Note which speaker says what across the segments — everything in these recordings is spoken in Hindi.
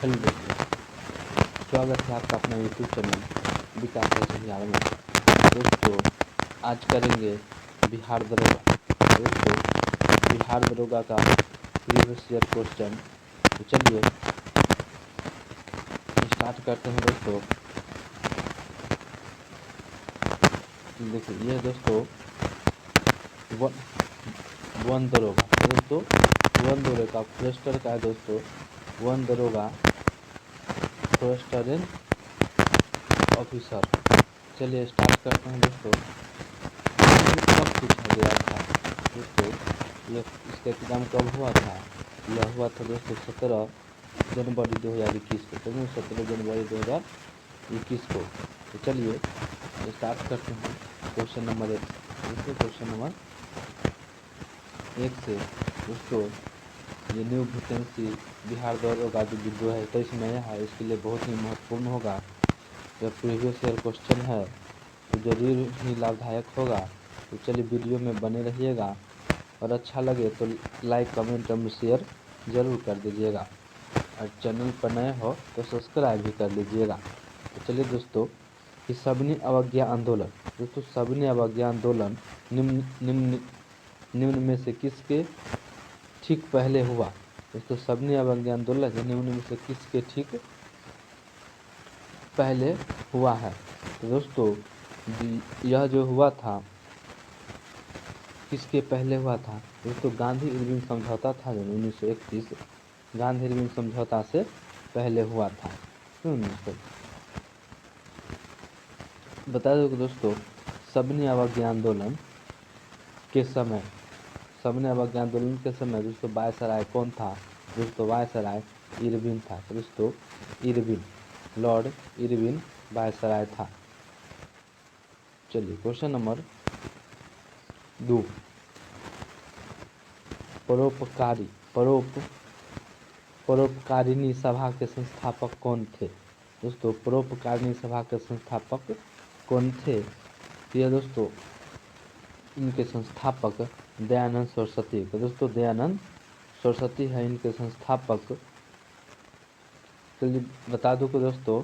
Speaker 1: हेलो दोस्तों, स्वागत है आपका अपना यूट्यूब चैनल विकास बिहार में। दोस्तों आज करेंगे बिहार दरोगा। दोस्तों बिहार दरोगा का प्रीवियस ईयर क्वेश्चन। तो चलिए स्टार्ट करते हैं दोस्तों। देखिए ये दोस्तों वन दरोगा। दोस्तों वन दरोगा फॉरेस्टर का है दोस्तों। वन दरोगा फॉरेस्टर ऑफिसर। चलिए स्टार्ट करते हैं दोस्तों। कब पूछा गया था दोस्तों? ये इसका एग्जाम कब हुआ था? यह हुआ था दोस्तों 17 जनवरी 2021 को। 17 जनवरी 2021 को। तो चलिए स्टार्ट करते हैं क्वेश्चन नंबर 1। दोस्तों क्वेश्चन नंबर 1 से दोस्तों ये न्यू वैकेंसी बिहार दरोगा जो 2023 में आया है, इसके लिए बहुत ही महत्वपूर्ण होगा। यह प्रीवियस ईयर क्वेश्चन है तो जरूर ही लाभदायक होगा। तो चलिए वीडियो में बने रहिएगा और अच्छा लगे तो लाइक कमेंट और शेयर ज़रूर कर दीजिएगा और चैनल पर नए हो तो सब्सक्राइब भी कर लीजिएगा। तो चलिए दोस्तों कि सबनी अवज्ञा आंदोलन। दोस्तों सबनी अवज्ञा आंदोलन निम्न में से किसके ठीक पहले हुआ? दोस्तों सबनी अवज्ञा आंदोलन निम्न में से किसके ठीक पहले हुआ है? तो दोस्तों यह जो हुआ था किसके पहले हुआ था? दोस्तों गांधी इरविन समझौता था जो 1931 गांधी इरविन समझौता से पहले हुआ था। बता दो कि दोस्तों सबनी अवज्ञा आंदोलन के समय दोस्तों वायसराय कौन था? दोस्तों वायसराय इरविन था। तो दोस्तों इरविन, लॉर्ड इरविन वायसराय था। चलिए क्वेश्चन नंबर 2। परोपकारिणी सभा के संस्थापक कौन थे? दोस्तों परोपकारिणी सभा के संस्थापक कौन थे? यह दोस्तों इनके संस्थापक दयानंद सरस्वती। तो दोस्तों दयानंद सरस्वती है इनके संस्थापक। चलिए बता दूं कि दोस्तों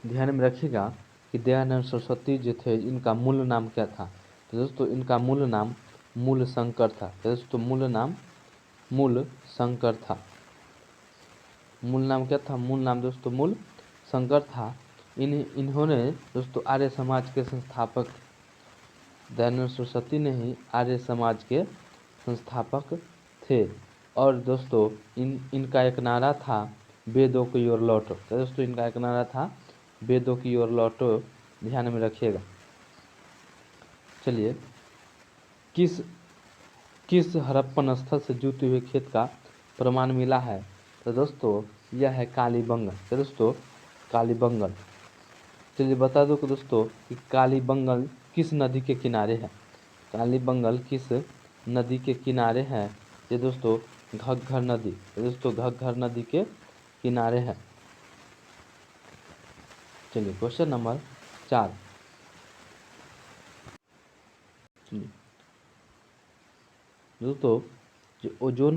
Speaker 1: ध्यान में रखिएगा कि दयानंद सरस्वती जो थे इनका मूल नाम क्या था? तो दोस्तों इनका मूल नाम मूल शंकर था। तो दोस्तों मूल नाम मूल शंकर था। मूल नाम क्या था? मूल नाम दोस्तों मूल शंकर था। इन्होंने दोस्तों आर्य समाज के संस्थापक दयानंद सरस्वती ने ही आर्य समाज के संस्थापक थे। और दोस्तों इनका एक नारा था वेदों की ओर लौटो। तो दोस्तों इनका एक नारा था वेदों की ओर लौटो, ध्यान में रखिएगा। चलिए किस हड़प्पन स्थल से जुटे हुए खेत का प्रमाण मिला है? तो दोस्तों यह है कालीबंगन। तो दोस्तों कालीबंगन। चलिए बता दो कि दोस्तों कि कालीबंगन किस नदी के किनारे है? कालीबंगन किस नदी के किनारे है? ये दोस्तों घग्घर नदी। तो दोस्तों घग्घर नदी के किनारे है। चलिए क्वेश्चन नंबर 4। दोस्तों जो ओजोन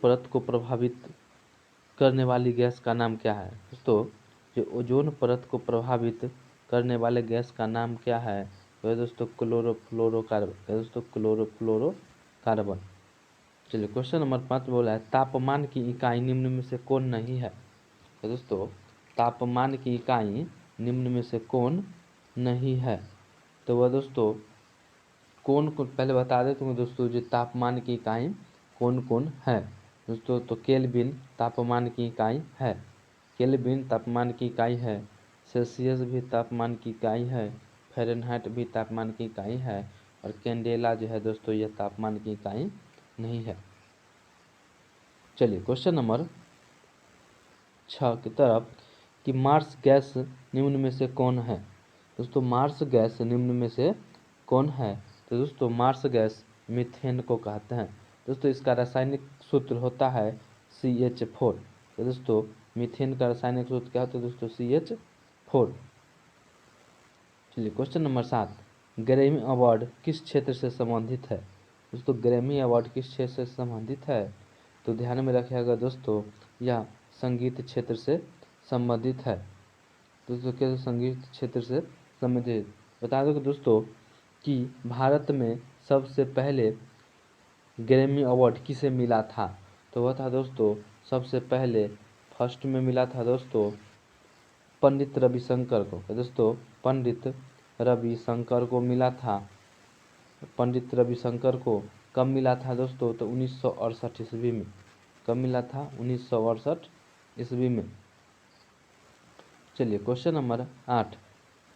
Speaker 1: परत को प्रभावित करने वाली गैस का नाम क्या है? दोस्तों जो ओजोन परत को प्रभावित करने वाले गैस का नाम क्या है? तो दोस्तों क्लोरोफ्लोरोकार्बन। दोस्तों क्लोरोफ्लोरोकार्बन। चलिए क्वेश्चन नंबर 5 बोला है तापमान की इकाई निम्न में से कौन नहीं है? तो दोस्तों तापमान की इकाई निम्न में से कौन नहीं है? तो वह दोस्तों कौन पहले बता देते हैं दोस्तों जो तापमान की इकाई कौन कौन है। दोस्तों तो केल्विन तापमान की इकाई है। केल्विन तापमान की इकाई है। सेल्सियस भी तापमान की इकाई है। फ़ारेनहाइट भी तापमान की इकाई है। और कैंडेला जो है दोस्तों यह तापमान की इकाई नहीं है। चलिए क्वेश्चन नंबर 6 की तरफ कि मार्स गैस निम्न में से कौन है? दोस्तों मार्स गैस निम्न में से कौन है? तो दोस्तों मार्स गैस मीथेन को कहते हैं। दोस्तों इसका रासायनिक सूत्र होता है CH4। तो दोस्तों मीथेन का रासायनिक सूत्र क्या होता है दोस्तों? CH4। चलिए क्वेश्चन नंबर 7 ग्रैमी अवार्ड किस क्षेत्र से संबंधित है? दोस्तों ग्रैमी अवार्ड किस क्षेत्र से संबंधित है? तो ध्यान में रखिएगा दोस्तों, यह संगीत क्षेत्र से संबंधित है। दोस्तों क्या संगीत क्षेत्र से संबंधित। बता दो कि दोस्तों कि भारत में सबसे पहले ग्रैमी अवार्ड किसे मिला था, तो वह था दोस्तों सबसे पहले फर्स्ट में मिला था दोस्तों पंडित रविशंकर को। दोस्तों पंडित रविशंकर को मिला था। पंडित रविशंकर को कब मिला था दोस्तों, तो 1968 ईस्वी में। कब मिला था, 1968 ईस्वी में। चलिए क्वेश्चन नंबर 8,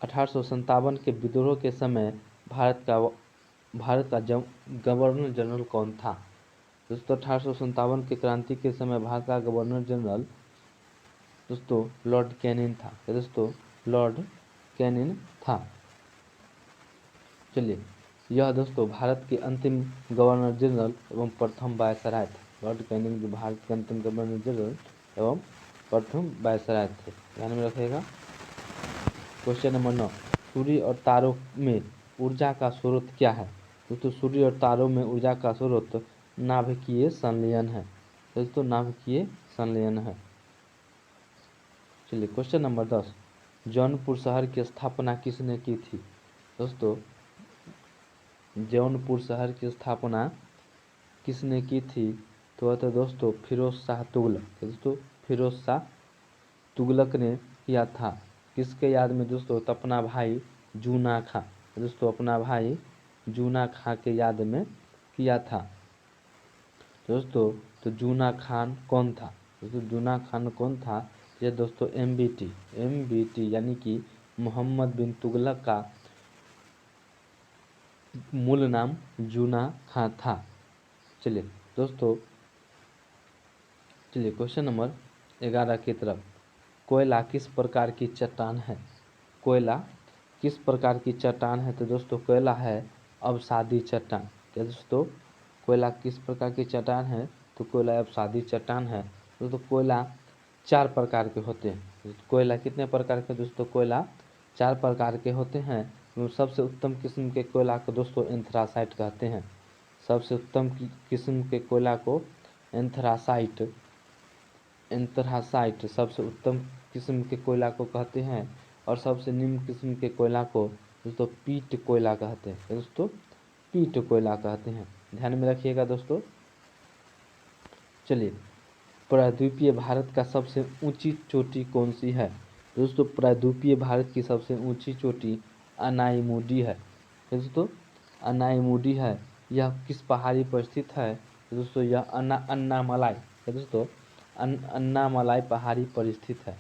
Speaker 1: 1857 के विद्रोह के समय भारत का गवर्नर जनरल कौन था। दोस्तों 1857 के क्रांति के समय भारत का गवर्नर जनरल दोस्तों लॉर्ड कैनिंग था। दोस्तों लॉर्ड कैनिंग था। चलिए यह दोस्तों भारत के अंतिम गवर्नर जनरल एवं प्रथम वायसराय थे। लॉर्ड कैनिंग जो भारत के अंतिम गवर्नर जनरल एवं प्रथम वायसराय थे, ध्यान में रखिएगा। क्वेश्चन नंबर 9, सूर्य और तारों में ऊर्जा का स्रोत क्या है। दोस्तों सूर्य और तारों में ऊर्जा का स्रोत नाभिकीय संलयन है। दोस्तों नाभिकीय संलयन है। चलिए क्वेश्चन नंबर 10, जौनपुर शहर की स्थापना किसने की थी। दोस्तों जौनपुर शहर की स्थापना किसने की थी, तो वह तो दोस्तों फिरोज शाह तुगलक। दोस्तों फिरोज शाह तुगलक ने किया था। किसके याद में दोस्तों, तो अपना भाई जूना खां। दोस्तों अपना भाई जूना खां के याद में किया था। दोस्तों तो जूना खान कौन था। दोस्तों जूना खान कौन था, यह दोस्तों एमबीटी यानी कि मोहम्मद बिन तुगलक का मूल नाम जूना खां था। चलिए दोस्तों, चलिए क्वेश्चन नंबर 11 की तरफ। कोयला किस प्रकार की चट्टान है। कोयला किस प्रकार की चट्टान है, तो दोस्तों कोयला है अवसादी चट्टान। क्या दोस्तों कोयला किस प्रकार की चट्टान है, तो कोयला अवसादी चट्टान है। दोस्तों कोयला 4 प्रकार के होते हैं। कोयला कितने प्रकार के दोस्तों, कोयला 4 प्रकार के होते हैं। सबसे उत्तम किस्म के कोयला को दोस्तों एंथ्रासाइट कहते हैं। सबसे उत्तम किस्म के कोयला को एंथ्रासाइट सबसे उत्तम किस्म के कोयला को कहते हैं। और सबसे निम्न किस्म के कोयला को दोस्तों पीट कोयला कहते हैं। दोस्तों पीट कोयला कहते हैं, ध्यान में रखिएगा दोस्तों। चलिए प्रायद्वीपीय भारत का सबसे ऊंची चोटी कौन सी है। दोस्तों प्रायद्वीपीय भारत की सबसे ऊंची चोटी अनाईमुडी है। दोस्तों अनाईमुडी है। यह किस पहाड़ी पर स्थित है, दोस्तों यह अन्नामलाई है। दोस्तों अन्नामलाई पहाड़ी पर स्थित है।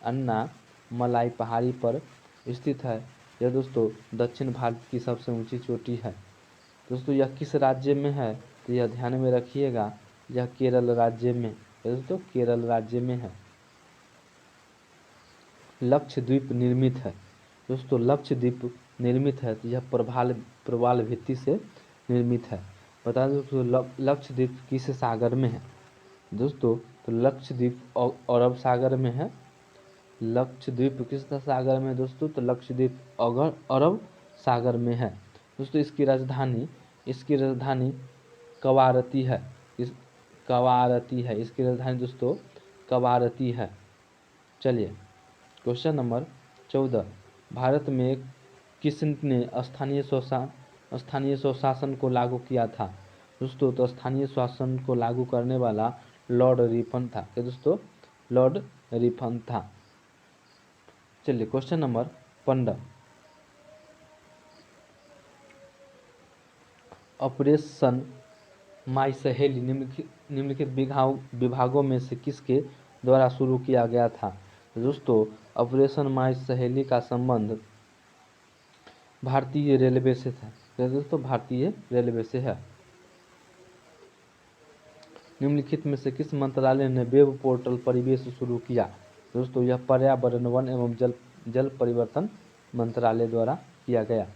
Speaker 1: अन्नामलाई पहाड़ी पर स्थित है। यह दोस्तों दक्षिण भारत की सबसे ऊंची चोटी है। दोस्तों यह किस राज्य में है, तो यह ध्यान में रखिएगा, यह केरल राज्य में। दोस्तों केरल राज्य में है। लक्षद्वीप निर्मित है। दोस्तों लक्षद्वीप निर्मित है, तो यह प्रवाल भित्ति से निर्मित है। बता दो तो लक्षद्वीप किस सागर में है। दोस्तों तो लक्षद्वीप अरब सागर में है। लक्षद्वीप किस सागर में दोस्तों, तो लक्षद्वीप अरब सागर में है। दोस्तों इसकी राजधानी कवारती है। इसकी राजधानी दोस्तों कवारती है। चलिए क्वेश्चन नंबर 14, भारत में किसने स्थानीय स्वशासन को लागू किया था। दोस्तों तो स्थानीय शासन को लागू करने वाला लॉर्ड रिपन था। क्या दोस्तों, लॉर्ड रिपन था। चलिए क्वेश्चन नंबर 15, ऑपरेशन माई सहेली निम्नलिखित विभागों में से किसके द्वारा शुरू किया गया था। दोस्तों ऑपरेशन माई सहेली का संबंध भारतीय रेलवे से था। दोस्तों भारतीय रेलवे से है। निम्नलिखित में से किस मंत्रालय ने वेब पोर्टल परिवेश शुरू किया। दोस्तों यह पर्यावरण वन एवं जल परिवर्तन मंत्रालय द्वारा किया गया।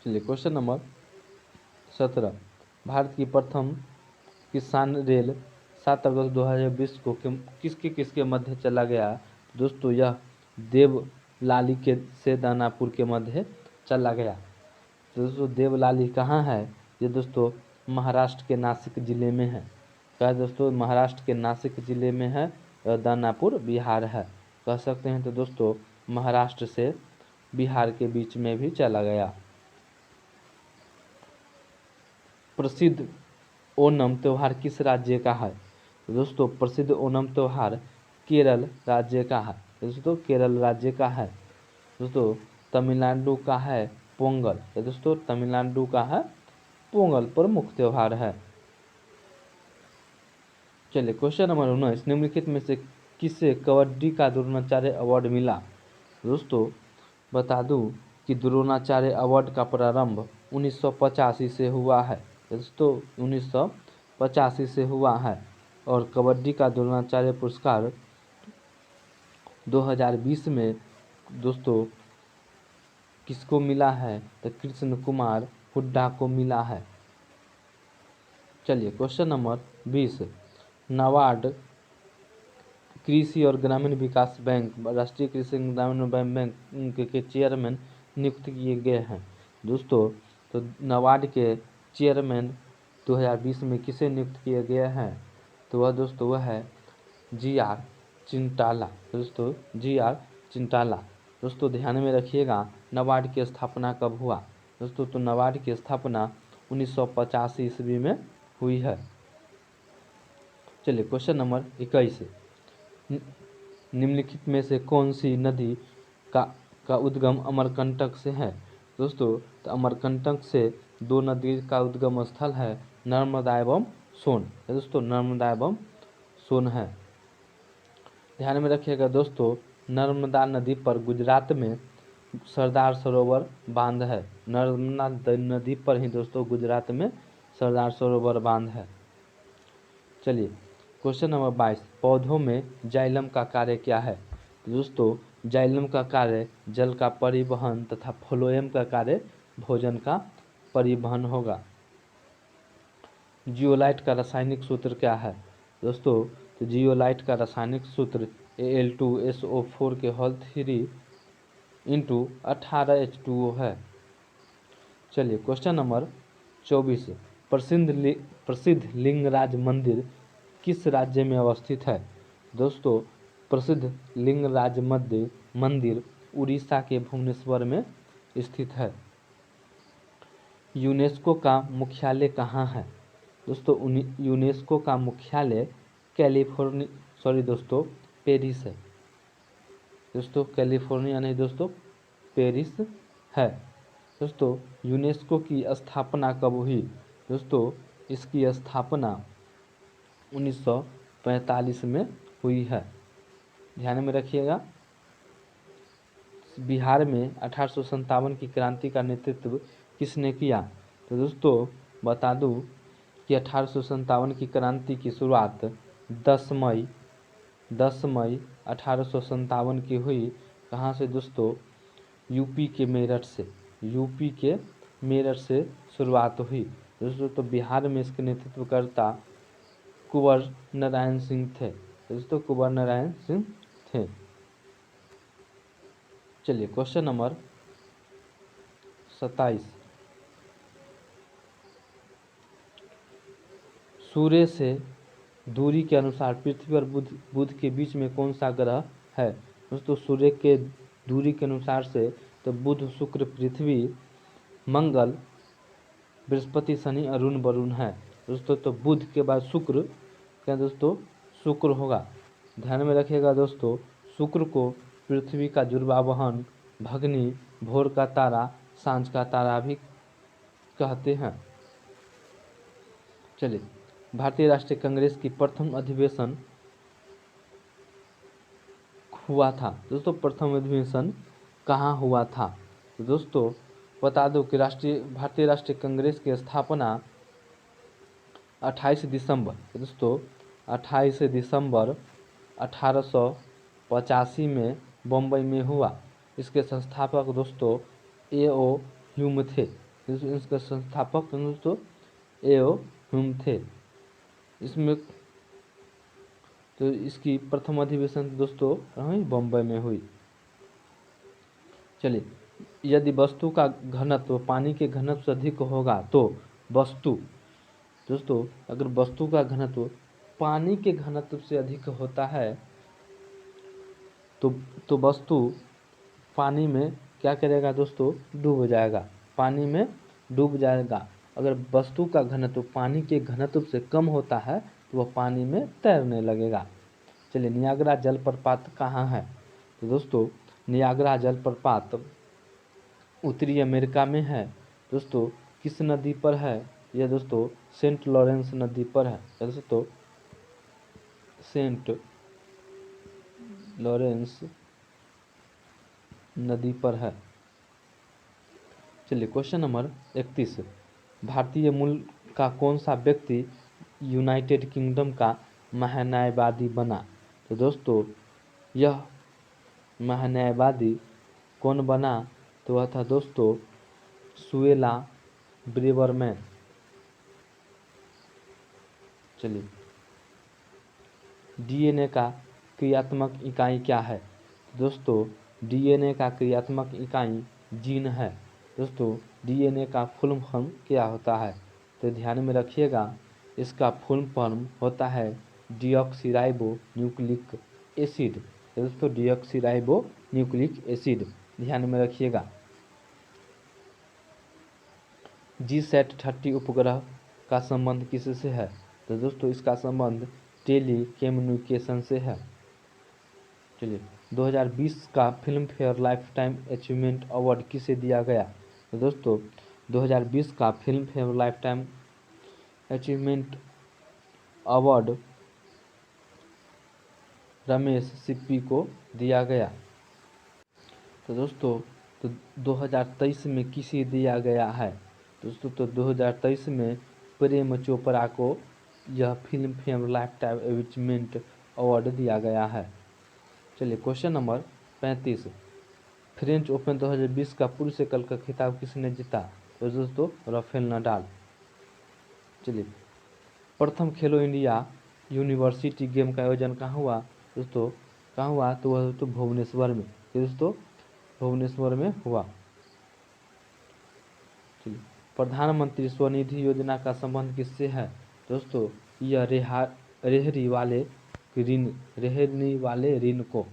Speaker 1: चलिए क्वेश्चन नंबर 17, भारत की प्रथम किसान रेल 7 अगस्त 2020 को किसके मध्य चला गया। दोस्तों यह देवलाली से दानापुर के मध्य चला गया। दोस्तों देवलाली कहाँ है, ये दोस्तों महाराष्ट्र के नासिक जिले में है। क्या है दोस्तों? महाराष्ट्र के नासिक जिले में है और दानापुर बिहार है। कह सकते हैं तो दोस्तों महाराष्ट्र से बिहार के बीच में भी चला गया। प्रसिद्ध ओणम त्योहार किस राज्य का है? तो दोस्तों प्रसिद्ध ओणम त्योहार केरल राज्य का है। दोस्तों केरल राज्य का है। दोस्तों तमिलनाडु का है पोंगल। तो दोस्तों तमिलनाडु का है पोंगल प्रमुख त्योहार है। चलिए क्वेश्चन नंबर 19, निम्नलिखित में से किसे कबड्डी का द्रोणाचार्य अवार्ड मिला? दोस्तों बता दूं कि द्रोणाचार्य अवार्ड का प्रारंभ 1985 से हुआ है। दोस्तों 1985 से हुआ है और कबड्डी का द्रोणाचार्य पुरस्कार 2020 में दोस्तों किसको मिला है? तो कृष्ण कुमार हुड्डा को मिला है। चलिए क्वेश्चन नंबर 20, नाबार्ड कृषि और ग्रामीण विकास बैंक राष्ट्रीय कृषि ग्रामीण बैंक के चेयरमैन नियुक्त किए गए हैं। दोस्तों तो नाबार्ड के चेयरमैन 2020 में किसे नियुक्त किए गए हैं? तो वह है GR चिंटाला। दोस्तों GR चिंटाला। दोस्तों ध्यान में रखिएगा नाबार्ड की स्थापना कब हुआ? दोस्तों तो नाबार्ड की स्थापना 1985 ईस्वी में हुई है। चलिए क्वेश्चन नंबर 21, निम्नलिखित में से कौन सी नदी का उद्गम अमरकंटक से है? दोस्तों तो अमरकंटक से दो नदी का उद्गम स्थल है नर्मदा एवं सोन। दोस्तों नर्मदा एवं सोन है। ध्यान में रखिएगा दोस्तों नर्मदा नदी पर गुजरात में सरदार सरोवर बांध है। नर्मदा नदी पर ही दोस्तों गुजरात में सरदार सरोवर बांध है। चलिए क्वेश्चन नंबर 22, पौधों में जाइलम का कार्य क्या है? दोस्तों जाइलम का कार्य जल का परिवहन तथा फ्लोएम का कार्य भोजन का परिवहन होगा। जियोलाइट का रासायनिक सूत्र क्या है? दोस्तों तो जियोलाइट का रासायनिक सूत्र Al2SO4 के होल 3 इंटू 18H2O है। चलिए क्वेश्चन नंबर 24, प्रसिद्ध लिंगराज मंदिर किस राज्य में अवस्थित है? दोस्तों प्रसिद्ध लिंगराज मंदिर उड़ीसा के भुवनेश्वर में स्थित है। यूनेस्को का मुख्यालय कहाँ है? दोस्तों यूनेस्को का मुख्यालय पेरिस है। दोस्तों कैलिफोर्निया नहीं दोस्तों पेरिस है। दोस्तों यूनेस्को की स्थापना कब हुई? दोस्तों इसकी स्थापना 1945 में हुई है। ध्यान में रखिएगा। बिहार में 1857 की क्रांति का नेतृत्व किसने किया? तो दोस्तों बता दूं कि 1857 की क्रांति की शुरुआत 10 मई 1857 की हुई। कहाँ से दोस्तों? यूपी के मेरठ से शुरुआत हुई। दोस्तों तो बिहार में इसके नेतृत्वकर्ता कुंवर नारायण सिंह थे। दोस्तों कुंवर नारायण सिंह थे। चलिए क्वेश्चन नंबर 27, सूर्य से दूरी के अनुसार पृथ्वी और बुध के बीच में कौन सा ग्रह है? दोस्तों सूर्य के दूरी के अनुसार से तो बुध शुक्र पृथ्वी मंगल बृहस्पति शनि अरुण वरुण है। दोस्तों तो बुध के बाद शुक्र क्या दोस्तों? शुक्र होगा। ध्यान में रखिएगा दोस्तों शुक्र को पृथ्वी का जुड़वा वाहन, भगनी, भोर का तारा, सांझ का तारा भी कहते हैं। चलिए भारतीय राष्ट्रीय कांग्रेस की प्रथम अधिवेशन हुआ था। दोस्तों प्रथम अधिवेशन कहाँ हुआ था? तो दोस्तों बता दो कि भारतीय राष्ट्रीय कांग्रेस की स्थापना 28 दिसंबर 1885 में बम्बई में हुआ। इसके संस्थापक दोस्तों A.O. ह्यूम थे। इसके संस्थापक दोस्तों A.O. ह्यूम थे। इसमें तो इसकी प्रथम अधिवेशन दोस्तों बम्बई में हुई। चलिए यदि वस्तु का घनत्व पानी के घनत्व से अधिक होगा तो वस्तु दोस्तों अगर वस्तु का घनत्व पानी के घनत्व से अधिक होता है तो वस्तु पानी में क्या करेगा दोस्तों, डूब जाएगा, पानी में डूब जाएगा। अगर वस्तु का घनत्व पानी के घनत्व से कम होता है तो वह पानी में तैरने लगेगा। चलिए, नियाग्रा जलप्रपात कहाँ है? तो दोस्तों नियाग्रा जलप्रपात उत्तरी अमेरिका में है। दोस्तों किस नदी पर है? यह दोस्तों सेंट लॉरेंस नदी पर है। दोस्तों सेंट लॉरेंस नदी पर है। चलिए, क्वेश्चन नंबर 31, भारतीय मूल का कौन सा व्यक्ति यूनाइटेड किंगडम का महान्यायवादी बना? तो दोस्तों यह महान्यायवादी कौन बना? तो वह था दोस्तों सुएला ब्रेवरमैन। चलिए, डीएनए का क्रियात्मक इकाई क्या है? दोस्तों डीएनए का क्रियात्मक इकाई जीन है। दोस्तों डीएनए का फुल फॉर्म क्या होता है? तो ध्यान में रखिएगा, इसका फुल फॉर्म होता है डीऑक्सीराइबो न्यूक्लिक एसिड। दोस्तों डीऑक्सीराइबो न्यूक्लिक एसिड, ध्यान में रखिएगा। GSAT-30 उपग्रह का संबंध किससे है? तो दोस्तों इसका संबंध टेली कम्युनिकेशन से है। चलिए, 2020 का film fair life time achievement award किसे दिया गया? तो दोस्तों 2020 का film fair life time achievement award Ramesh Sippy को दिया गया। तो दोस्तों 2023 में किसे दिया गया है? दोस्तों तो 2023 में प्रेम चोपड़ा को यह film fair life time achievement award दिया गया है। चलिए, क्वेश्चन नंबर 35, फ्रेंच ओपन 2020 का पुरुष एकल का खिताब किसने जीता? तो दोस्तों राफेल नडाल। चलिए, प्रथम खेलो इंडिया यूनिवर्सिटी गेम का आयोजन कहाँ हुआ? दोस्तों कहाँ हुआ? तो वह दोस्तों भुवनेश्वर में। दोस्तों भुवनेश्वर में हुआ। चलिए, प्रधानमंत्री स्वनिधि योजना का संबंध किससे है? दोस्तों यह रेहड़ी वाले ऋण को।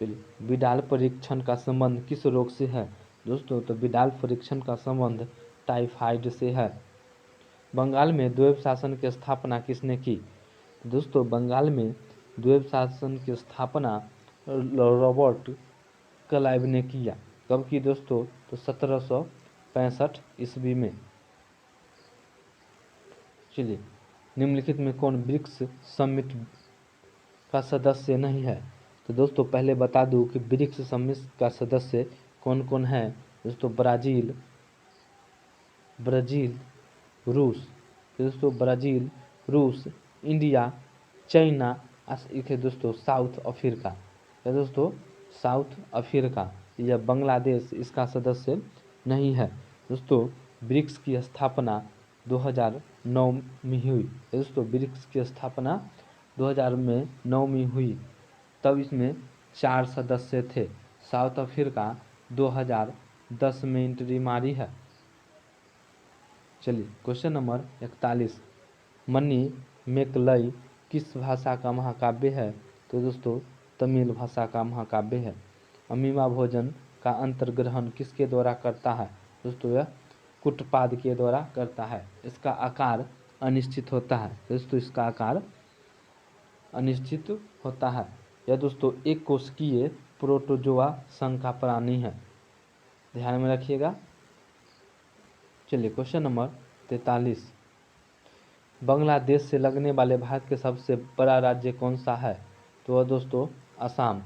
Speaker 1: चलिए, बिडाल परीक्षण का संबंध किस रोग से है? दोस्तों तो बिडाल परीक्षण का संबंध टाइफाइड से है। बंगाल में द्वैध शासन की स्थापना किसने की? दोस्तों बंगाल में द्वैध शासन की स्थापना रॉबर्ट क्लाइव ने किया। कब की दोस्तों? तो 1765 ईस्वी में। चलिए, निम्नलिखित में कौन ब्रिक्स समिट का सदस्य नहीं है? तो दोस्तों पहले बता दूं कि ब्रिक्स समिट का सदस्य कौन कौन है। दोस्तों ब्राज़ील, रूस। दोस्तों ब्राज़ील, रूस, इंडिया, चाइना, एक है दोस्तों साउथ अफ्रीका। है दोस्तों साउथ अफ्रीका या बांग्लादेश इसका सदस्य नहीं है। दोस्तों ब्रिक्स की स्थापना 2009 में हुई। दोस्तों ब्रिक्स की स्थापना 2009 में हुई, तब इसमें 4 सदस्य थे। साउथ अफ्रीका 2010 में एंट्री मारी है। चलिए, क्वेश्चन नंबर 41, मनी मेकलई किस भाषा का महाकाव्य है? तो दोस्तों तमिल भाषा का महाकाव्य है। अमीमा भोजन का अंतर्ग्रहण किसके द्वारा करता है? दोस्तों यह कुटपाद के द्वारा करता है। इसका आकार अनिश्चित होता है। दोस्तों इसका आकार अनिश्चित होता है। यह दोस्तों एक कोशिकीय प्रोटोजोआ संघ का प्राणी है, ध्यान में रखिएगा। चलिए, क्वेश्चन नंबर 43, बांग्लादेश से लगने वाले भारत के सबसे बड़ा राज्य कौन सा है? तो वह दोस्तों असम।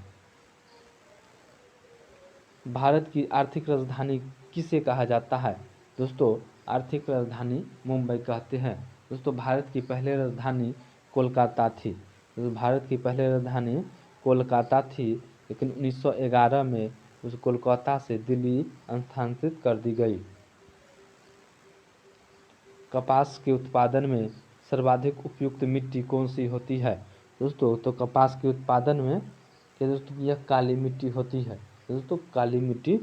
Speaker 1: भारत की आर्थिक राजधानी किसे कहा जाता है? दोस्तों आर्थिक राजधानी मुंबई कहते हैं। दोस्तों भारत की पहली राजधानी कोलकाता थी। तो भारत की पहली राजधानी कोलकाता थी, लेकिन 1911 में उस कोलकाता से दिल्ली स्थानांतरित कर दी गई। कपास के उत्पादन में सर्वाधिक उपयुक्त मिट्टी कौन सी होती है? दोस्तों तो कपास के उत्पादन में क्या दोस्तों यह काली मिट्टी होती है। दोस्तों काली मिट्टी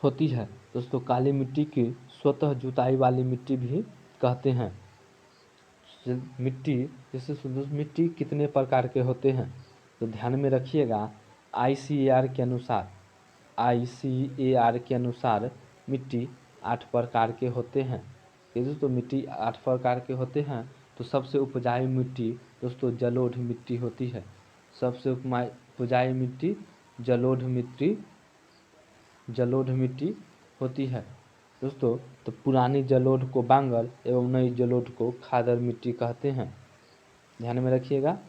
Speaker 1: होती है। दोस्तों काली मिट्टी की स्वतः जुताई वाली मिट्टी भी कहते हैं। मिट्टी जैसे मिट्टी कितने प्रकार के होते हैं तो ध्यान में रखिएगा। ICAR के अनुसार मिट्टी 8 प्रकार के होते हैं। ये दोस्तों मिट्टी 8 प्रकार के होते हैं। तो सबसे उपजाऊ मिट्टी दोस्तों जलोढ़ मिट्टी होती है। सबसे उपजाऊ मिट्टी जलोढ़ मिट्टी होती है दोस्तों। तो पुरानी जलोढ़ को बांगर एवं नई जलोढ़ को खादर मिट्टी कहते हैं। ध्यान में रखिएगा।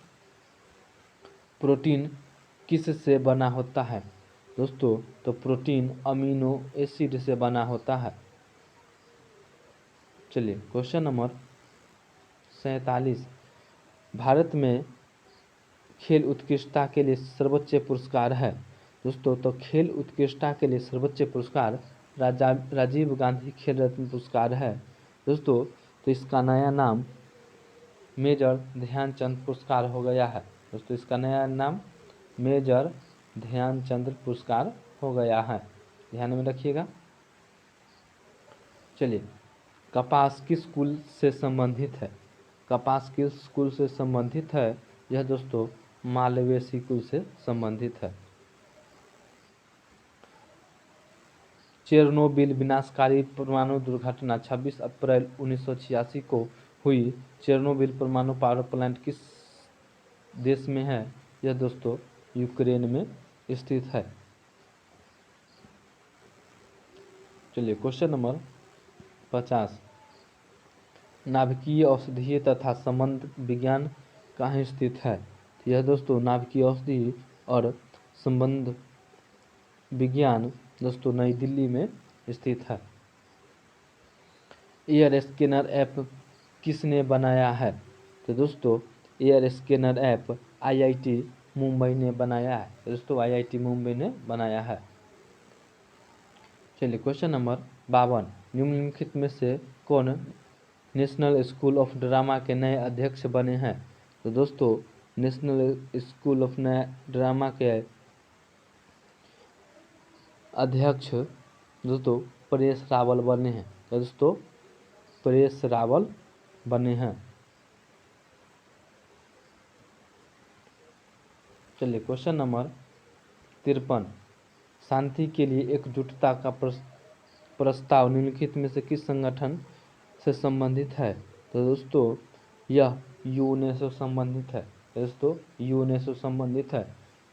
Speaker 1: प्रोटीन किस से बना होता है दोस्तों? तो प्रोटीन अमीनो एसिड से बना होता है। चलिए क्वेश्चन नंबर 47। भारत में खेल उत्कृष्टता के लिए सर्वोच्च पुरस्कार है दोस्तों। तो खेल उत्कृष्टता के लिए सर्वोच्च पुरस्कार राजीव गांधी खेल रत्न पुरस्कार है दोस्तों। तो इसका नया नाम मेजर ध्यानचंद पुरस्कार हो गया है दोस्तों। इसका नया नाम मेजर ध्यानचंद पुरस्कार हो गया है। ध्यान में रखिएगा। चलिए कपास किस कुल से संबंधित है? कपास किस कुल से संबंधित है? यह दोस्तों मालवेसी कुल से संबंधित है। चेरनोबिल विनाशकारी परमाणु दुर्घटना 26 अप्रैल 1986 को हुई। चेरनोबिल परमाणु पावर प्लांट किस देश में है? यह दोस्तों यूक्रेन में स्थित है। चलिए क्वेश्चन नंबर 50। नाभिकीय औषधीय तथा संबंध विज्ञान कहाँ स्थित है? यह दोस्तों नाभिकीय औषधि और संबंध विज्ञान दोस्तों नई दिल्ली में स्थित है। एयर स्कैनर ऐप किसने बनाया है? तो दोस्तों air scanner app IIT Mumbai ने बनाया है दोस्तों। IIT मुंबई ने बनाया है। चलिए क्वेश्चन नंबर 52। निम्नलिखित में से कौन नेशनल स्कूल ऑफ ड्रामा के नए अध्यक्ष बने हैं? तो दोस्तों नेशनल स्कूल ऑफ ड्रामा के अध्यक्ष दोस्तों परेश रावल बने हैं। तो दोस्तों परेश रावल बने हैं। चलिए क्वेश्चन नंबर 53। शांति के लिए एकजुटता का प्रस्ताव निम्नलिखित में से किस संगठन से संबंधित है? तो दोस्तों यह यूनेस्को संबंधित है दोस्तों। यूनेस्को संबंधित है।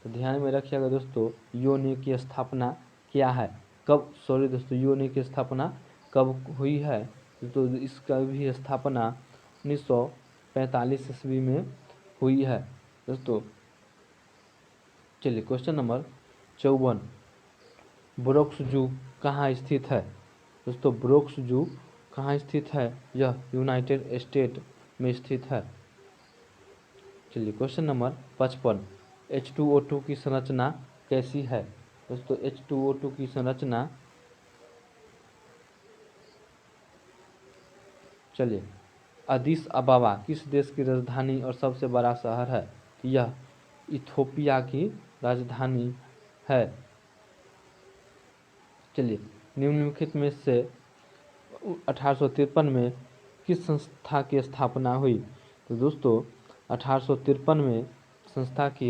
Speaker 1: तो ध्यान में रखिएगा दोस्तों यूनेस्को की स्थापना क्या है, कब दोस्तों यूनेस्को की स्थापना कब हुई है? तो इसका भी स्थापना 1945 ईस्वी में हुई है दोस्तों। चलिए क्वेश्चन नंबर 54। ब्रोक्स जू कहाँ स्थित है? दोस्तों ब्रोक्स जू कहाँ स्थित है? यह यूनाइटेड स्टेट में स्थित है। चलिए क्वेश्चन नंबर 55। H2O2 की संरचना कैसी है? दोस्तों H2O2 की संरचना, चलिए अदीस अबाबा किस देश की राजधानी और सबसे बड़ा शहर है? यह इथोपिया की राजधानी है। चलिए निम्नलिखित में से 1853 में किस संस्था की स्थापना हुई? तो दोस्तों 1853 में संस्था की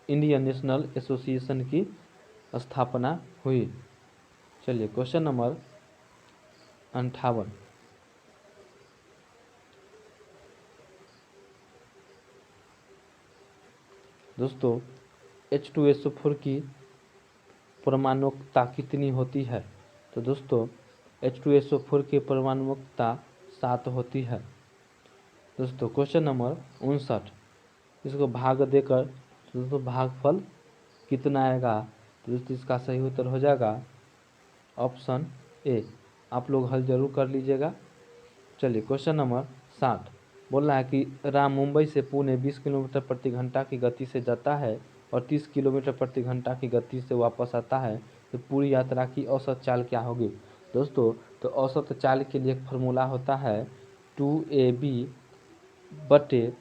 Speaker 1: इंडियन नेशनल एसोसिएशन की स्थापना हुई। चलिए क्वेश्चन नंबर 58। दोस्तों H2SO4 की परमाणुकता कितनी होती है? तो दोस्तों H2SO4 की परमाणुकता 7 होती है दोस्तों। Question number 59। इसको भाग देकर दोस्तों भागफल कितना आएगा? तो दोस्तों इसका सही उत्तर हो जाएगा ऑप्शन ए। आप लोग हल जरूर कर लीजिएगा। चलिए क्वेश्चन नंबर 60 बोल रहा है कि राम मुंबई से पुणे 20 किलोमीटर प्रति घंटा की गति से जाता है और 30 किलोमीटर प्रति घंटा की गति से वापस आता है। तो पूरी यात्रा की औसत चाल क्या होगी? दोस्तों तो औसत चाल के लिए एक फार्मूला होता है 2AB बटे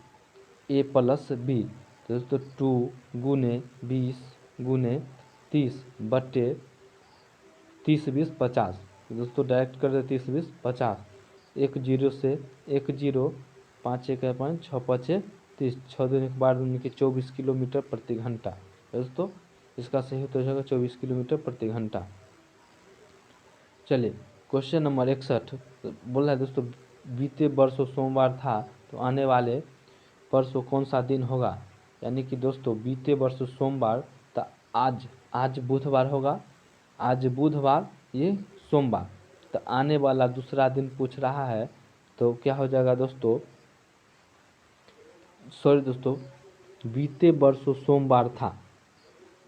Speaker 1: A प्लस B। तो दोस्तों 2 गुने 20 गुने 30 बटे 30 20 50। दोस्तों डायरेक्ट कर दे 30 20 50। 1 0 से 1 0, 5 1 5, 6 5 30, 6 दूनी 12 दूनी के 24 किलोमीटर प्रति घंटा। दोस्तों इसका सही उत्तर हो जाएगा 24 किलोमीटर प्रति घंटा। चलिए क्वेश्चन नंबर 61 बोल रहा है दोस्तों, बीते वर्षों सोमवार था तो आने वाले परसों कौन सा दिन होगा। यानी कि दोस्तों बीते वर्ष सोमवार तो आज बुधवार होगा, आज बुधवार ये सोमवार, तो आने वाला दूसरा दिन पूछ रहा है तो क्या हो जाएगा दोस्तों, सॉरी दोस्तों, बीते वर्षों सोमवार था,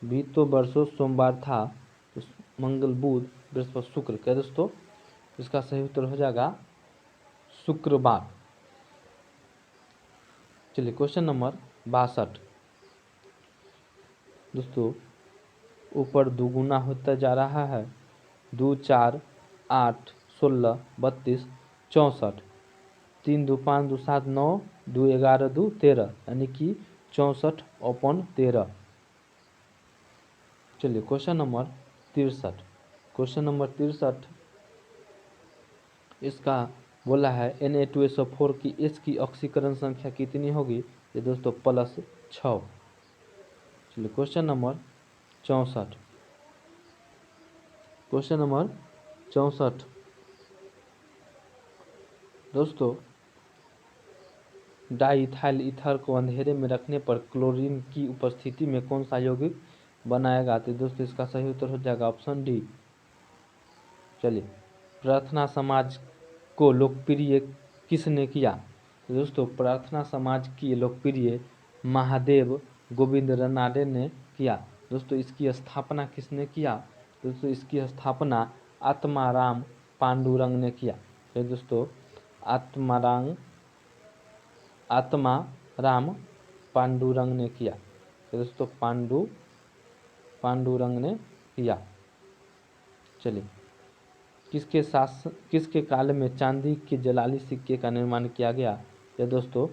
Speaker 1: बीते वर्षों सोमवार था तो मंगल बुध बृहस्पति शुक्र, क्या दोस्तों इसका सही उत्तर हो जाएगा शुक्रवार। चलिए क्वेश्चन नंबर 62 दोस्तों, ऊपर दुगुना होता जा रहा है, 2 4 8 16 32 64, 3 2 5 2 7 9 2 11 2 13, यानी कि 64/13। चलिए क्वेश्चन नंबर 63, क्वेश्चन नंबर 63 इसका बोला है Na2SO4 की H की ऑक्सीकरण संख्या कितनी होगी। ये दोस्तों +6। चलिए क्वेश्चन नंबर 64, क्वेश्चन नंबर 64 दोस्तों, डाइथाइल ईथर को अंधेरे में रखने पर क्लोरीन की उपस्थिति में कौन सा यौगिक बनाएगा। तो दोस्तों इसका सही उत्तर हो जाएगा ऑप्शन डी। चलिए प्रार्थना समाज को लोकप्रिय किसने किया। तो दोस्तों प्रार्थना समाज की लोकप्रिय महादेव गोविंद रनाडे ने किया। दोस्तों इसकी स्थापना किसने किया। दोस्तों इसकी स्थापना आत्माराम पांडुरंग ने किया। तो दोस्तों आत्माराम पांडुरंग ने किया। तो दोस्तों पांडुरंग ने किया। चलिए किसके काल में चांदी के जलाली सिक्के का निर्माण किया गया। यह दोस्तों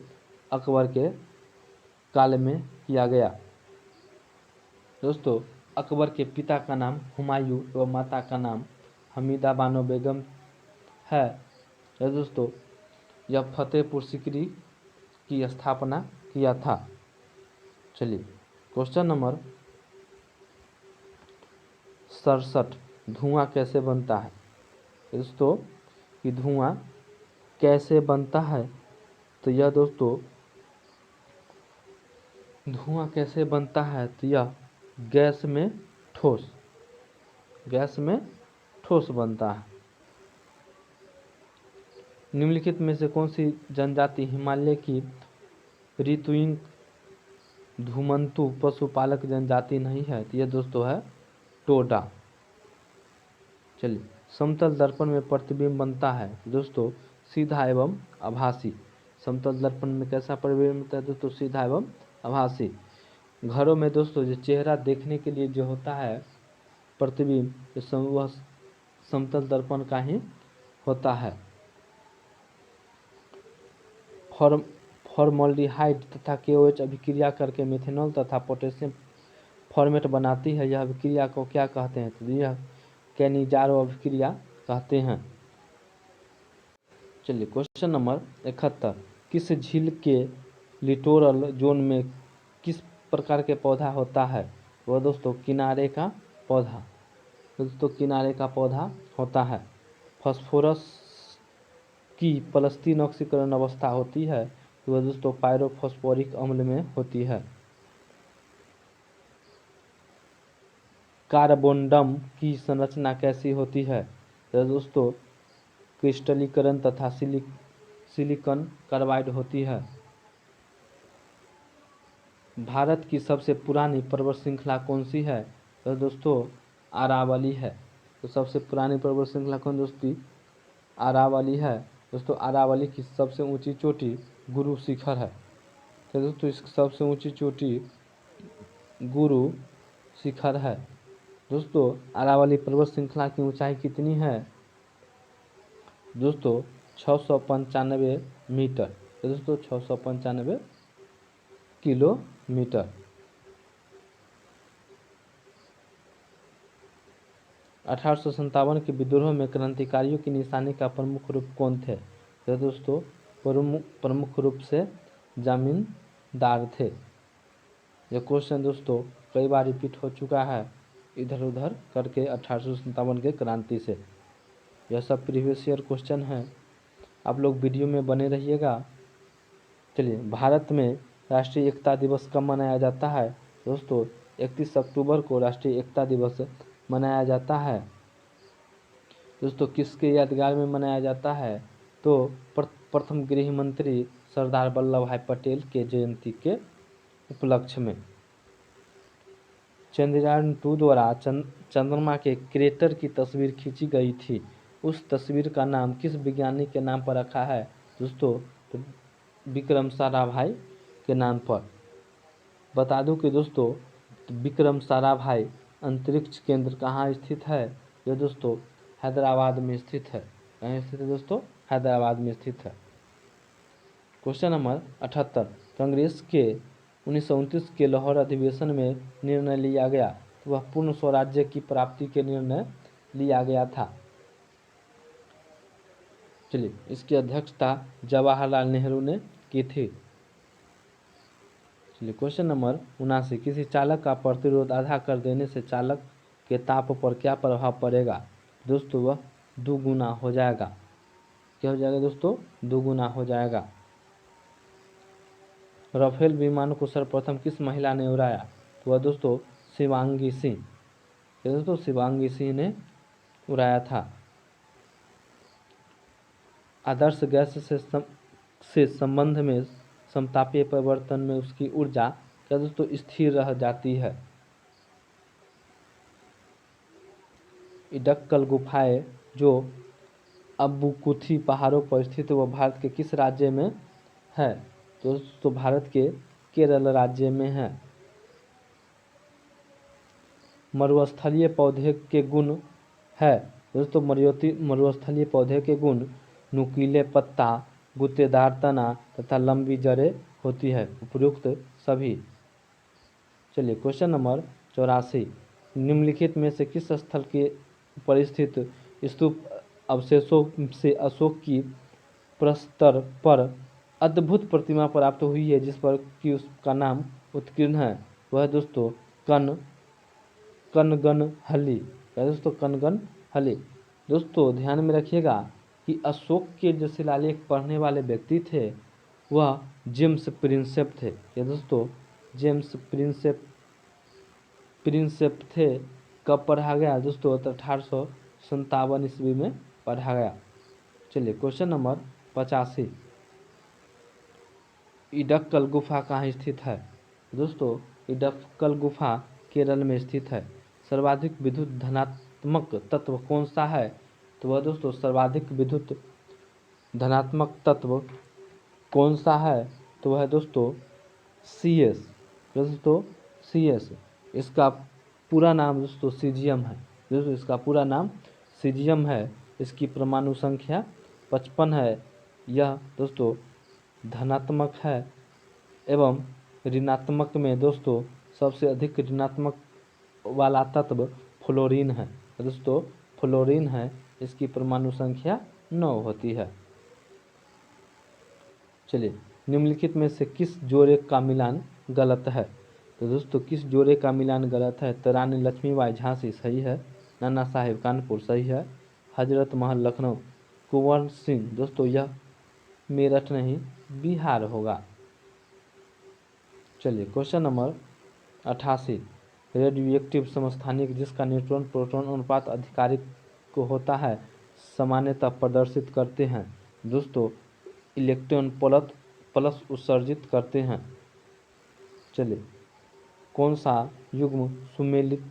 Speaker 1: अकबर के काल में किया गया। दोस्तों अकबर के पिता का नाम हुमायूं एवं माता का नाम हमीदा बानो बेगम है। यह दोस्तों यह फतेहपुर सीकरी की स्थापना किया था। चलिए क्वेश्चन नंबर 67, धुआं कैसे बनता है। दोस्तों कि धुआं कैसे बनता है, तो यह दोस्तों धुआं कैसे बनता है तो यह गैस में ठोस बनता है। निम्नलिखित में से कौन सी जनजाति हिमालय की ऋतुइंग धुमंतु पशुपालक जनजाति नहीं है। तो यह दोस्तों है टोडा। चलिए समतल दर्पण में प्रतिबिंब बनता है। दोस्तों सीधा एवं आभासी। समतल दर्पण में कैसा प्रतिबिंब बनता है दोस्तों, सीधा एवं आभासी। घरों में दोस्तों जो चेहरा देखने के लिए जो होता है प्रतिबिंब, वह समतल दर्पण का ही होता है। फॉर्मल्डिहाइड तथा KOH अभिक्रिया करके मेथनॉल तथा पोटेशियम फॉर्मेट बनाती है। यह अभिक्रिया को क्या कहते हैं, तो यह कैनिजारो अभिक्रिया कहते हैं। चलिए क्वेश्चन नंबर 71, किस झील के लिटोरल जोन में किस प्रकार के पौधा होता है। वह दोस्तों किनारे का पौधा। दोस्तों किनारे का पौधा होता है। फास्फोरस की प्लस 3 ऑक्सीकरण अवस्था होती है, तो वह दोस्तों पायरोफॉस्फोरिक अम्ल में होती है। कार्बोनडम की संरचना कैसी होती है, तो दोस्तों क्रिस्टलीकरण तथा सिलिकॉन कार्बाइड होती है। भारत की सबसे पुरानी पर्वत श्रृंखला कौन सी है, तो दोस्तों अरावली है। तो सबसे पुरानी पर्वत श्रृंखला कौन दोस्तों, अरावली है। दोस्तों अरावली की सबसे ऊंची चोटी गुरु शिखर है। तो दोस्तों इसकी सबसे ऊंची चोटी गुरु शिखर है। दोस्तों अरावली पर्वत श्रृंखला की ऊंचाई कितनी है दोस्तों, 695 मीटर। तो दोस्तों 695 किलोमीटर। 1857 के विद्रोह में क्रांतिकारियों की निशानी का प्रमुख रूप कौन थे? तो दोस्तों प्रमुख रूप से जमींदार थे। यह क्वेश्चन दोस्तों कई बार रिपीट हो चुका है इधर उधर करके 1857 के क्रांति से। यह सब प्रीवियस ईयर क्वेश्चन है, आप लोग वीडियो में बने रहिएगा। चलिए, भारत में राष्ट्रीय एकता दिवस कब मनाया जाता है? दोस्तों 31 अक्टूबर को राष्ट्रीय एकता दिवस मनाया जाता है। दोस्तों किसके यादगार में मनाया जाता है? तो प्रथम गृह मंत्री सरदार वल्लभ भाई पटेल के जयंती के उपलक्ष्य में। चंद्रयान 2 द्वारा चंद्रमा के क्रेटर की तस्वीर खींची गई थी। उस तस्वीर का नाम किस वैज्ञानिक के नाम पर रखा है? दोस्तों तो विक्रम साराभाई के नाम पर। बता दूं कि दोस्तों विक्रम साराभाई अंतरिक्ष केंद्र कहाँ स्थित है? यह दोस्तों हैदराबाद में स्थित है। कहाँ स्थित है दोस्तों? हैदराबाद में स्थित है। क्वेश्चन नंबर 78, कांग्रेस के 1929 के लाहौर अधिवेशन में निर्णय लिया गया तो वह पूर्ण स्वराज्य की प्राप्ति के निर्णय लिया गया था। चलिए, इसकी अध्यक्षता जवाहरलाल नेहरू ने की थी। चलिए, क्वेश्चन नंबर 79, किसी चालक का प्रतिरोध आधा कर देने से चालक के ताप पर क्या प्रभाव पड़ेगा? दोस्तों वह दुगुना हो जाएगा। क्या हो जाएगा दोस्तों? दुगुना हो जाएगा। राफेल विमान को सर्वप्रथम किस महिला ने उड़ाया? तो वह दोस्तों शिवांगी सिंह। दोस्तों शिवांगी सिंह ने उड़ाया था। आदर्श गैस से संबंध में समतापीय परिवर्तन में उसकी ऊर्जा क्या दोस्तों स्थिर रह जाती है। इडक्कल गुफाएं जो अब्बुकुथी पहाड़ों पर स्थित वह भारत के किस राज्य में है? दोस्तों भारत के केरल राज्य में है। मरुस्थलीय पौधे के गुण है? दोस्तों मरुस्थलीय पौधे के गुण नुकीले पत्ता, गुत्तेदार तना तथा लंबी जड़ें होती है। उपयुक्त सभी। चलिए, क्वेश्चन नंबर 84, निम्नलिखित में से किस स्थल के पर स्थित स्तूप अवशेषों से अशोक की प्रस्तर पर अद्भुत प्रतिमा प्राप्त हुई है जिस पर कि उसका नाम उत्कीर्ण है? वह दोस्तों कनगनहली है। दोस्तों कनगनहली। दोस्तों ध्यान में रखिएगा कि अशोक के जो शिलालेख पढ़ने वाले व्यक्ति थे वह जेम्स प्रिंसेप थे। ये दोस्तों जेम्स प्रिंसेप थे। कब पढ़ा गया दोस्तों? 1857 ईस्वी में पढ़ा गया। चलिए, क्वेश्चन नंबर 85, इडक्कल गुफा कहाँ स्थित है? दोस्तों इडक्कल गुफा केरल में स्थित है। सर्वाधिक विद्युत धनात्मक तत्व कौन सा है? तो वह दोस्तों सर्वाधिक विद्युत धनात्मक तत्व कौन सा है? तो वह दोस्तों CS। दोस्तों CS। इसका पूरा नाम दोस्तों सीजियम है। दोस्तों इसका पूरा नाम सीजियम है। इसकी परमाणु संख्या 55 है। यह दोस्तों धनात्मक है एवं ऋणात्मक में दोस्तों सबसे अधिक ऋणात्मक वाला तत्व फ्लोरीन है। दोस्तों फ्लोरीन है। इसकी परमाणु संख्या 9 होती है। चलिए, निम्नलिखित में से किस जोड़े का मिलान गलत है? तो दोस्तों किस जोड़े का मिलान गलत है? तो रानी लक्ष्मीबाई झांसी सही है, नाना साहेब कानपुर सही है, हजरत महल लखनऊ। कुंवर सिंह दोस्तों यह मेरठ नहीं बिहार होगा। चलिए, क्वेश्चन नंबर 88, रेडियोएक्टिव समस्थानिक जिसका न्यूट्रॉन प्रोटॉन अनुपात आधिकारिक को होता है सामान्यतः प्रदर्शित करते हैं? दोस्तों इलेक्ट्रॉन प्लस उत्सर्जित करते हैं। चलिए, कौन सा युग्म सुमेलित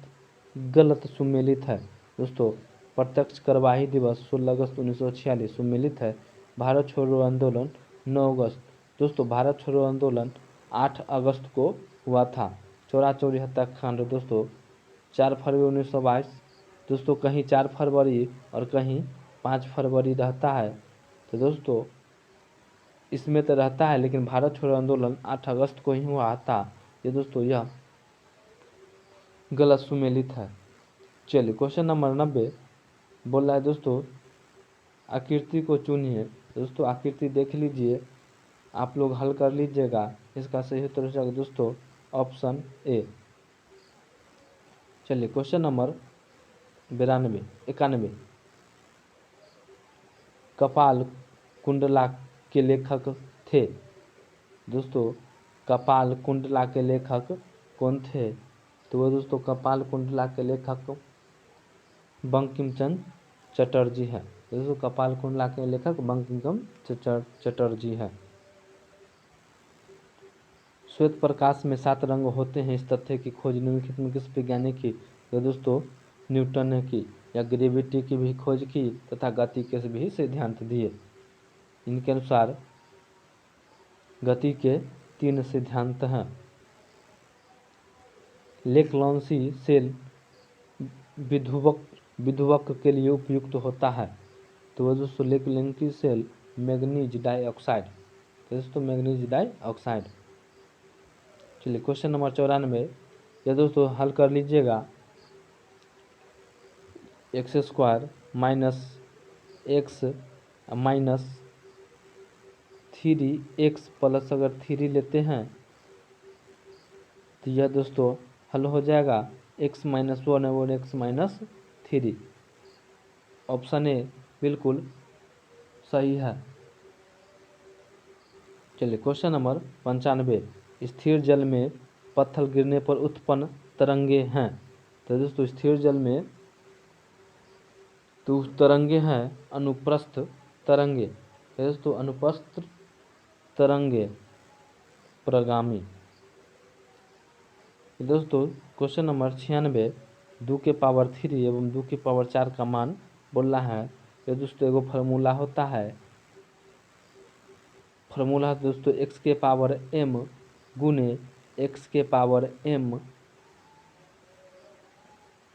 Speaker 1: गलत सुमेलित है? दोस्तों प्रत्यक्ष कार्यवाही दिवस 16 अगस्त 1946 सुमेलित है। भारत छोड़ो आंदोलन 9 अगस्त। दोस्तों भारत छोड़ो आंदोलन 8 अगस्त को हुआ था। चौरा चौरी हत्याकांड दोस्तों 4 फरवरी 1922। दोस्तों कहीं 4 फरवरी और कहीं 5 फरवरी रहता है। तो दोस्तों इसमें तो रहता है लेकिन भारत छोड़ो आंदोलन 8 अगस्त को ही हुआ था। ये दोस्तों यह गलत सुमेलित है। चलिए क्वेश्चन नंबर 90 बोल रहा है दोस्तों, आकृति को चुनिए। दोस्तों आकृति देख लीजिए, आप लोग हल कर लीजिएगा। इसका सही उत्तर हो जाएगा दोस्तों ऑप्शन ए। चलिए क्वेश्चन नंबर 91 कपाल कुंडला के लेखक थे। दोस्तों कपाल कुंडला के लेखक कौन थे? तो वो दोस्तों कपाल कुंडला के लेखक बंकिम चंद्र चटर्जी है। दोस्तों कपाल कुंडला के लेखक बंकिम चटर्जी है। श्वेत प्रकाश में 7 रंग होते हैं, इस तथ्य की खोज निम्नलिखित में किस वैज्ञानिक की? तो दोस्तों न्यूटन ने की। या ग्रेविटी की भी खोज की तथा गति के भी सिद्धांत दिए। इनके अनुसार गति के 3 सिद्धांत हैं। लेक्लांसी सेल विध्रुवक के लिए उपयुक्त होता है। तो वह दोस्तों लेक्लांसी सेल मैग्नीज डाइऑक्साइड। तो दोस्तों मैग्नीज डाइऑक्साइड। चलिए क्वेश्चन नंबर 94 ये दोस्तों हल कर लीजिएगा। x² minus x minus 3x plus अगर 3 लेते हैं तो यह दोस्तों हल हो जाएगा x-1 और x-3। ऑप्शन ए बिल्कुल सही है। चलिए क्वेश्चन नंबर 95 स्थिर जल में पत्थर गिरने पर उत्पन्न तरंगे हैं। तो दोस्तों स्थिर जल में तो तरंगे हैं अनुप्रस्थ तरंगे। दोस्तों अनुप्रस्थ तरंगे प्रगामी। दोस्तों क्वेश्चन नंबर 96 2 के पावर 3 एवं 2 के पावर 4 का मान बोल रहा है। ये दोस्तों एगो फार्मूला होता है। फार्मूला दोस्तों x के पावर m गुने x के पावर m।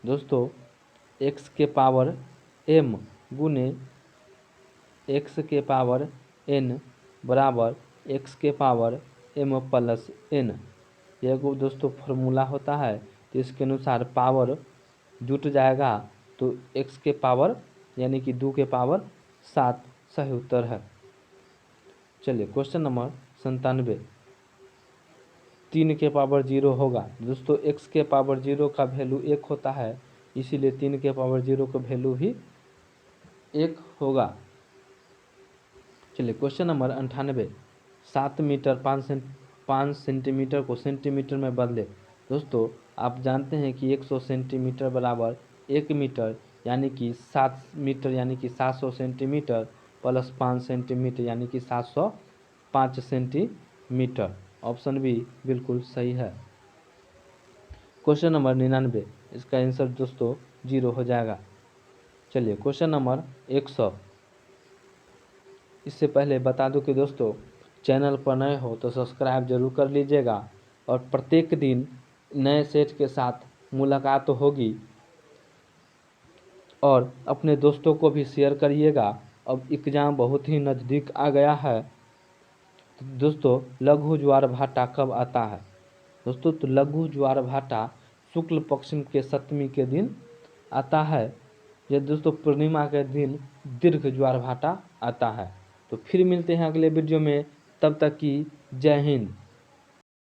Speaker 1: दोस्तों x के पावर m गुने x के पावर n बराबर x के पावर m प्लस n। यह दोस्तों फार्मूला होता है। तो इसके अनुसार पावर जुट जाएगा तो x के पावर यानी कि 2 के पावर 7 सही उत्तर है। चलिए क्वेश्चन नंबर 97 3 के पावर 0 होगा। दोस्तों x के पावर 0 का वैल्यू 1 होता है, इसीलिए 3 के पावर 0 का वैल्यू भी 1 होगा। चलिए क्वेश्चन नंबर 98 7 मीटर 5 सेंटीमीटर को सेंटीमीटर में बदले। दोस्तों आप जानते हैं कि 100 सेंटीमीटर बराबर 1 मीटर यानी कि 7 मीटर यानी कि 700 सेंटीमीटर प्लस 5 सेंटीमीटर यानी कि 705 सेंटीमीटर। ऑप्शन बी बिल्कुल सही है। क्वेश्चन नंबर 99 इसका आंसर दोस्तों 0 हो जाएगा। चलिए क्वेश्चन नंबर 100। इससे पहले बता दूं कि दोस्तों चैनल पर नए हो तो सब्सक्राइब जरूर कर लीजिएगा और प्रत्येक दिन नए सेट के साथ मुलाकात होगी और अपने दोस्तों को भी शेयर करिएगा। अब एग्ज़ाम बहुत ही नज़दीक आ गया है। तो दोस्तों लघु ज्वार भाटा कब आता है? दोस्तों तो लघु ज्वार भाटा शुक्ल पक्ष के सप्तमी के दिन आता है। यह दोस्तों पूर्णिमा के दिन दीर्घ ज्वार भाटा आता है। तो फिर मिलते हैं अगले वीडियो में, तब तक की जय हिंद।